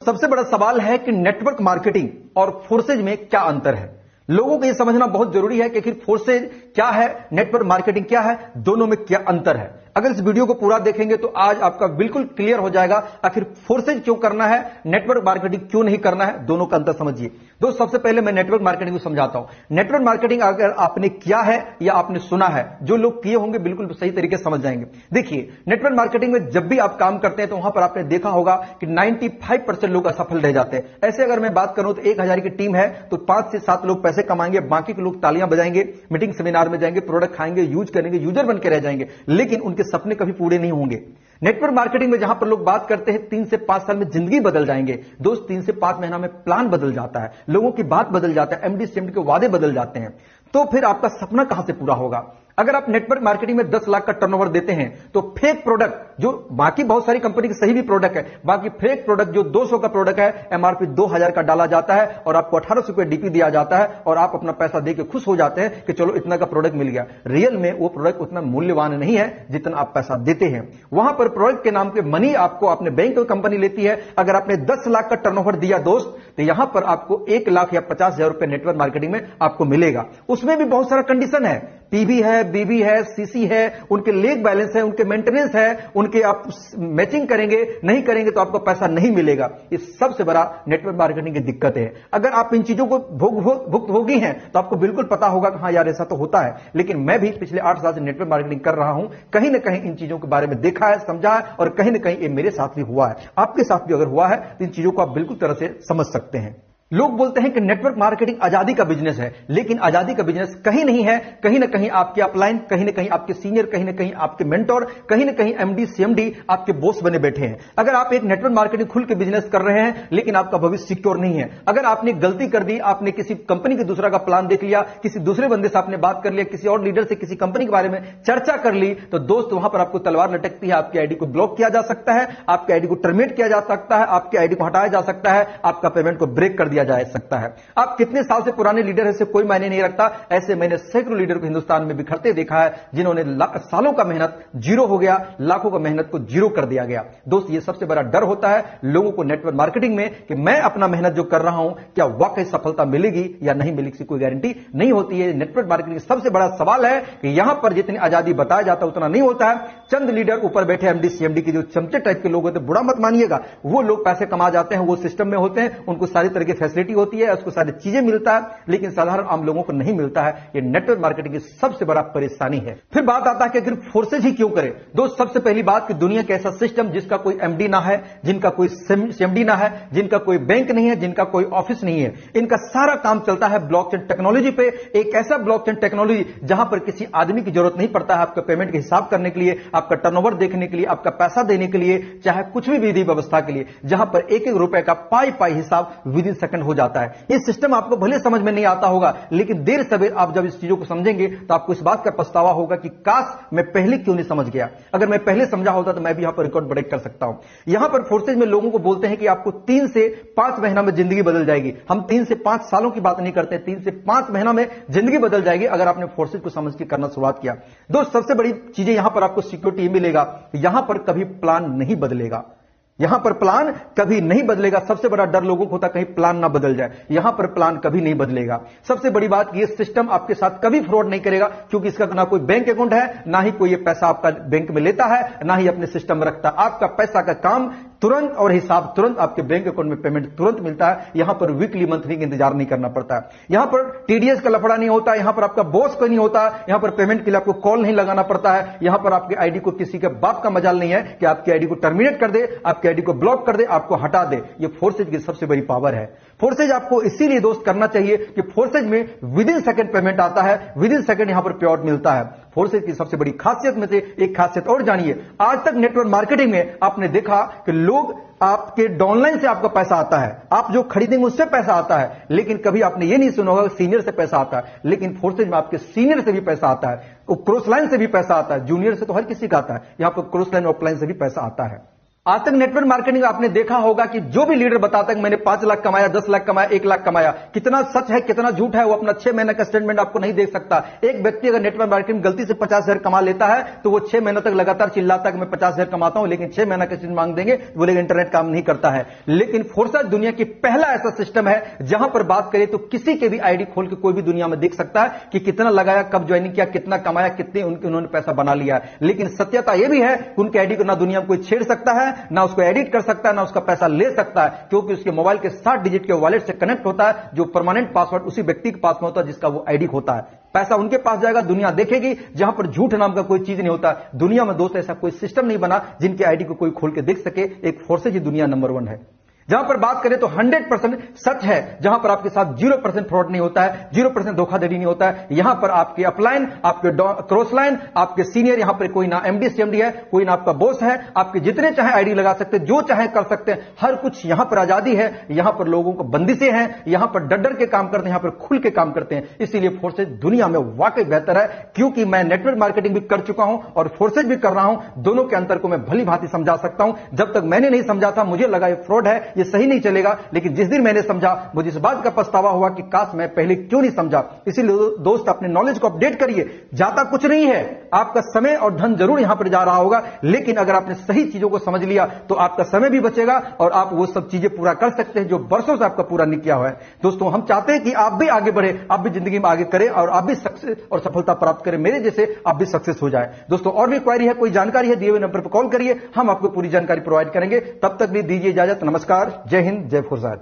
सबसे बड़ा सवाल है कि नेटवर्क मार्केटिंग और फोर्सेज में क्या अंतर है। लोगों को यह समझना बहुत जरूरी है कि आखिर फोर्सेज क्या है, नेटवर्क मार्केटिंग क्या है, दोनों में क्या अंतर है। अगर इस वीडियो को पूरा देखेंगे तो आज आपका बिल्कुल क्लियर हो जाएगा आखिर फोर्सेज क्यों करना है, नेटवर्क मार्केटिंग क्यों नहीं करना है, दोनों का अंतर समझिए। दोस्त सबसे पहले मैं नेटवर्क मार्केटिंग को समझाता हूं। नेटवर्क मार्केटिंग अगर आपने किया है या आपने सुना है, जो लोग किए होंगे बिल्कुल सही तरीके से समझ जाएंगे। देखिए, नेटवर्क मार्केटिंग में जब भी आप काम करते हैं तो वहां पर आपने देखा होगा कि 95% लोग असफल रह जाते हैं। ऐसे अगर मैं बात करूं तो 1000 की टीम है तो 5 से 7 लोग पैसे कमाएंगे, बाकी के लोग तालियां बजाएंगे, मीटिंग सेमिनार में जाएंगे, प्रोडक्ट खाएंगे, यूज करेंगे, यूजर बन के रह जाएंगे, लेकिन उनके सपने कभी पूरे नहीं होंगे। नेटवर्क मार्केटिंग में जहां पर लोग बात करते हैं 3 से 5 साल में जिंदगी बदल जाएंगे, दोस्त 3 से 5 महीना में प्लान बदल जाता है, लोगों की बात बदल जाता है, एमडी सीएमडी के वादे बदल जाते हैं, तो फिर आपका सपना कहां से पूरा होगा। अगर आप नेटवर्क मार्केटिंग में 10 लाख का टर्नओवर देते हैं तो फेक प्रोडक्ट, जो बाकी बहुत सारी कंपनी के सही भी प्रोडक्ट है, बाकी फेक प्रोडक्ट जो 200 का प्रोडक्ट है एमआरपी 2000 का डाला जाता है और आपको 1800 रुपए डीपी दिया जाता है और आप अपना पैसा देकर खुश हो जाते हैं कि चलो इतना का प्रोडक्ट मिल गया। रियल में वो प्रोडक्ट उतना मूल्यवान नहीं है जितना आप पैसा देते हैं। वहां पर प्रोडक्ट के नाम पे मनी आपको अपने बैंक कंपनी लेती है। अगर आपने 10 लाख का टर्नओवर दिया दोस्त, तो यहां पर आपको 1 लाख या 50,000 रुपए नेटवर्क मार्केटिंग में आपको मिलेगा। उसमें भी बहुत सारा कंडीशन है, पीबी है, बीबी है, सीसी है, उनके लेग बैलेंस है, उनके मेंटेनेंस है, उनके आप मैचिंग करेंगे, नहीं करेंगे तो आपको पैसा नहीं मिलेगा। ये सबसे बड़ा नेटवर्क मार्केटिंग की दिक्कत है। अगर आप इन चीजों को भुक्तभोगी हैं तो आपको बिल्कुल पता होगा कि हाँ यार ऐसा तो होता है। लेकिन मैं भी पिछले 8 साल से नेटवर्क मार्केटिंग कर रहा हूं, कहीं ना कहीं इन चीजों के बारे में देखा है, समझा है और कहीं ना कहीं ये मेरे साथ भी हुआ है, आपके साथ भी अगर हुआ है तो इन चीजों को आप बिल्कुल तरह से समझ सकते हैं। लोग बोलते हैं कि नेटवर्क मार्केटिंग आजादी का बिजनेस है, लेकिन आजादी का बिजनेस कहीं नहीं है। कहीं ना कहीं आपके अपलाइन, कहीं ना कहीं आपके सीनियर, कहीं ना कहीं आपके मेंटोर, कहीं ना कहीं एमडी सीएमडी आपके बॉस बने बैठे हैं। अगर आप एक नेटवर्क मार्केटिंग खुल के बिजनेस कर रहे हैं लेकिन आपका भविष्य सिक्योर नहीं है, अगर आपने गलती कर दी, आपने किसी कंपनी के दूसरा का प्लान देख लिया, किसी दूसरे बंदे से आपने बात कर लिया, किसी और लीडर से किसी कंपनी के बारे में चर्चा कर ली, तो दोस्त वहां पर आपको तलवार लटकती है। आपकी आईडी को ब्लॉक किया जा सकता है, आपकी आईडी को टर्मिनेट किया जा सकता है, आपकी आईडी को हटाया जा सकता है, आपका पेमेंट को ब्रेक कर दिया जा सकता है। आप कितने साल से पुराने लीडर है इससे कोई मायने नहीं रखता। ऐसे मैंने सैकड़ों लीडर को हिंदुस्तान में बिखरते देखा है जिन्होंने सालों का मेहनत जीरो हो गया, लाखों का मेहनत को जीरो कर दिया गया। दोस्त ये सबसे बड़ा डर होता है लोगों को नेटवर्क मार्केटिंग में कि मैं अपना मेहनत जो कर रहा हूं क्या वाकई सफलता मिलेगी या नहीं मिलेगी, इसकी कोई गारंटी नहीं होती है। नेटवर्क मार्केटिंग सबसे बड़ा सवाल है कि यहां पर जितनी आजादी बताया जाता है उतना नहीं होता है। चंद लीडर ऊपर बैठे एमडी सीएमडी के जो चमचे टाइप के लोग होते हैं, बुरा मत मानिएगा, वो लोग पैसे कमा जाते हैं, वो सिस्टम में होते हैं, उनको सारी तरह की फैसिलिटी होती है, उसको सारी चीजें मिलता है, लेकिन साधारण आम लोगों को नहीं मिलता है। ये नेटवर्क मार्केटिंग की सबसे बड़ा परेशानी है। फिर बात आता है कि अगर फोर्सेज ही क्यों करें। दोस्त सबसे पहली बात कि दुनिया का ऐसा सिस्टम जिसका कोई एमडी ना है, जिनका कोई सीएमडी ना है, जिनका कोई बैंक नहीं है, जिनका कोई ऑफिस नहीं है, इनका सारा काम चलता है ब्लॉकचेन टेक्नोलॉजी पे। एक ऐसा ब्लॉकचेन टेक्नोलॉजी जहां पर किसी आदमी की जरूरत नहीं पड़ता है आपका पेमेंट के हिसाब करने के लिए, आपका टर्नओवर देखने के लिए, आपका पैसा देने के लिए, चाहे कुछ भी विधि व्यवस्था के लिए, जहां पर एक एक रुपए का पाई पाई हिसाब विद इन सेकंड हो जाता है। ये सिस्टम आपको भले समझ में नहीं आता होगा, लेकिन देर सवेर आप जब इस चीजों को समझेंगे तो आपको इस बात का पछतावा होगा कि काश मैं पहले क्यों नहीं समझ गया। अगर मैं पहले समझा होता तो मैं भी यहां पर रिकॉर्ड ब्रेक कर सकता हूं। यहां पर फोर्सेज में लोगों को बोलते हैं कि आपको 3 से 5 महीना में जिंदगी बदल जाएगी। हम 3 से 5 सालों की बात नहीं करते, 3 से 5 महीना में जिंदगी बदल जाएगी अगर आपने फोर्सेज को समझ के करना शुरुआत किया। दोस्त सबसे बड़ी चीजें यहां पर आपको सिक्योरिटी मिलेगा, यहां पर कभी प्लान नहीं बदलेगा, यहां पर प्लान कभी नहीं बदलेगा। सबसे बड़ा डर लोगों को होता कहीं प्लान ना बदल जाए, यहां पर प्लान कभी नहीं बदलेगा। सबसे बड़ी बात ये सिस्टम आपके साथ कभी फ्रॉड नहीं करेगा, क्योंकि इसका ना कोई बैंक अकाउंट है, ना ही कोई ये पैसा आपका बैंक में लेता है, ना ही अपने सिस्टम में रखता। आपका पैसा का काम तुरंत और हिसाब तुरंत आपके बैंक अकाउंट में पेमेंट तुरंत मिलता है। यहां पर वीकली मंथली का इंतजार नहीं करना पड़ता है, यहां पर टीडीएस का लफड़ा नहीं होता, यहां पर आपका बॉस कोई नहीं होता, यहां पर पेमेंट के लिए आपको कॉल नहीं लगाना पड़ता है, यहां पर आपकी आईडी को किसी के बाप का मजाल नहीं है कि आपकी आईडी को टर्मिनेट कर दे, आपकी आईडी को ब्लॉक कर दे, आपको हटा दे। ये फोर्सेज की सबसे बड़ी पावर है। फोर्सेज आपको इसीलिए दोस्त करना चाहिए कि फोर्सेज में विद इन सेकंड पेमेंट आता है, विद इन सेकंड यहां पर पेआउट मिलता है। फोर्सेज की सबसे बड़ी खासियत में से एक खासियत और जानिए। आज तक नेटवर्क मार्केटिंग में आपने देखा कि लोग आपके डाउनलाइन से आपका पैसा आता है, आप जो खरीदेंगे उससे पैसा आता है, लेकिन कभी आपने ये नहीं सुना होगा सीनियर से पैसा आता है। लेकिन फोर्सेज में आपके सीनियर से भी पैसा आता है, क्रॉस लाइन से भी पैसा आता है, जूनियर से तो हर किसी का आता है, यहां पर क्रॉस लाइन ऑफलाइन से भी पैसा आता है। आज तक नेटवर्क मार्केटिंग आपने देखा होगा कि जो भी लीडर बताता है कि मैंने 5 लाख कमाया, 10 लाख कमाया, 1 लाख कमाया, कितना सच है कितना झूठ है वो अपना 6 महीने का स्टेटमेंट आपको नहीं देख सकता। एक व्यक्ति अगर नेटवर्क मार्केटिंग गलती से 50,000 कमा लेता है तो वो 6 महीने तक लगातार चिल्लाता है कि मैं 50,000 कमाता हूं, लेकिन 6 महीना का स्टेटमेंट मांग देंगे बोलेगा इंटरनेट काम नहीं करता है। लेकिन फोर्सेज दुनिया की पहला ऐसा सिस्टम है जहां पर बात करें तो किसी के भी आईडी खोल के कोई भी दुनिया में देख सकता है कि कितना लगाया, कब ज्वाइनिंग किया, कितना कमाया, कितने उन्होंने पैसा बना लिया। लेकिन सत्यता यह भी है कि उनके आईडी को ना दुनिया में कोई छेड़ सकता है, ना उसको एडिट कर सकता है, ना उसका पैसा ले सकता है, क्योंकि उसके मोबाइल के 7 डिजिट के वॉलेट से कनेक्ट होता है, जो परमानेंट पासवर्ड उसी व्यक्ति के पास में होता है जिसका वो आईडी होता है। पैसा उनके पास जाएगा, दुनिया देखेगी। जहां पर झूठ नाम का कोई चीज नहीं होता दुनिया में दोस्त, ऐसा कोई सिस्टम नहीं बना जिनके आईडी को कोई खोल के देख सके। एक फोर्सेज ही दुनिया नंबर 1 है। जहां पर बात करें तो 100% सच है, जहां पर आपके साथ 0% फ्रॉड नहीं होता है, 0% धोखाधड़ी नहीं होता है। यहां पर आपके अपलाइन, आपके क्रॉस लाइन, आपके सीनियर, यहां पर कोई ना एमडी सीएमडी है, कोई ना आपका बॉस है, आपके जितने चाहे आईडी लगा सकते हैं, जो चाहे कर सकते हैं, हर कुछ यहां पर आजादी है। यहां पर लोगों को बंदिशें हैं, यहां पर डर के काम करते हैं, यहां पर खुल के काम करते हैं। इसीलिए फोर्सेज दुनिया में वाकई बेहतर है, क्योंकि मैं नेटवर्क मार्केटिंग भी कर चुका हूं और फोर्सेज भी कर रहा हूं। दोनों के अंतर को मैं भली भांति समझा सकता हूं। जब तक मैंने नहीं समझा था, मुझे लगा ये फ्रॉड है, ये सही नहीं चलेगा, लेकिन जिस दिन मैंने समझा मुझे इस बात का पछतावा हुआ कि काश मैं पहले क्यों नहीं समझा। इसीलिए दोस्त अपने नॉलेज को अपडेट करिए। जाता कुछ नहीं है, आपका समय और धन जरूर यहां पर जा रहा होगा, लेकिन अगर आपने सही चीजों को समझ लिया तो आपका समय भी बचेगा और आप वो सब चीजें पूरा कर सकते हैं जो बरसों से आपका पूरा नहीं किया हुआ है। दोस्तों, हम चाहते हैं कि आप भी आगे बढ़े, आप भी जिंदगी में आगे करें और आप भी सक्सेस और सफलता प्राप्त करें, मेरे जैसे आप भी सक्सेस हो जाए। दोस्तों, और भी क्वेरी है, कोई जानकारी है, दिए हुए नंबर पर कॉल करिए, हम आपको पूरी जानकारी प्रोवाइड करेंगे। तब तक भी दीजिए इजाजत। नमस्कार, जय हिंद, जय फौरजाद।